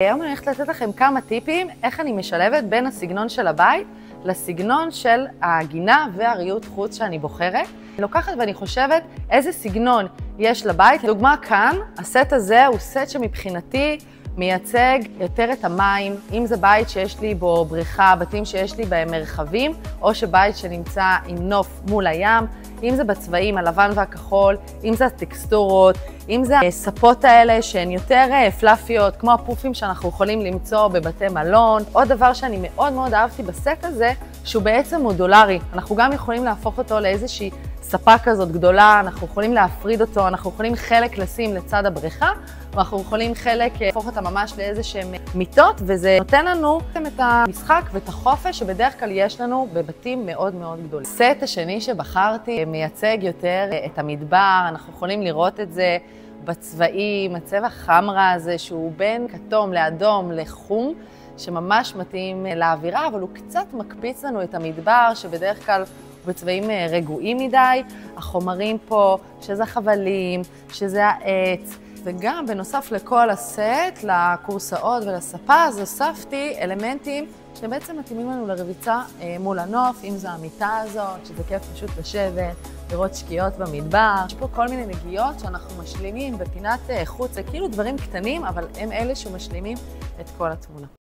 היום אני הולכת לתת לכם כמה טיפים איך אני משלבת בין הסגנון של הבית לסגנון של הגינה והריהוט חוץ שאני בוחרת. אני לוקחת ואני חושבת איזה סגנון יש לבית. לדוגמה כאן, הסט הזה הוא סט שמבחינתי מייצג יותר את המים, אם זה בית שיש לי בו בריכה, בתים שיש לי בהם מרחבים, או שבית שנמצא עם נוף מול הים, אם זה בצבעים הלבן והכחול, אם זה הטקסטורות, אם זה הספות האלה שהן יותר פלאפיות, כמו הפופים שאנחנו יכולים למצוא בבתי מלון. עוד דבר שאני מאוד מאוד אהבתי בסט הזה, שהוא בעצם מודולרי. אנחנו גם יכולים להפוך אותו לאיזושהי ספה כזאת גדולה, אנחנו יכולים להפריד אותו, אנחנו יכולים חלק לשים לצד הבריכה, ואנחנו יכולים חלק להפוך אותה ממש לאיזשהם מיטות, וזה נותן לנו את המשחק ואת החופש שבדרך כלל יש לנו בבתים מאוד מאוד גדולים. הסט השני שבחרתי מייצג יותר את המדבר, אנחנו יכולים לראות את זה בצבעים, הצבע חמרה הזה שהוא בין כתום לאדום לחום, שממש מתאים לאווירה, אבל הוא קצת מקפיץ לנו את המדבר שבדרך כלל בצבעים רגועים מדי, החומרים פה, שזה חבלים, שזה העץ, וגם בנוסף לכל הסט, לקורסאות ולספה, אז הוספתי אלמנטים שבעצם מתאימים לנו לרביצה מול הנוף, אם זו המיטה הזאת, שזה כיף פשוט לשבת, לראות שקיעות במדבר. יש פה כל מיני נגיעות שאנחנו משלימים בפינת חוץ, זה כאילו דברים קטנים, אבל הם אלה שמשלימים את כל התמונה.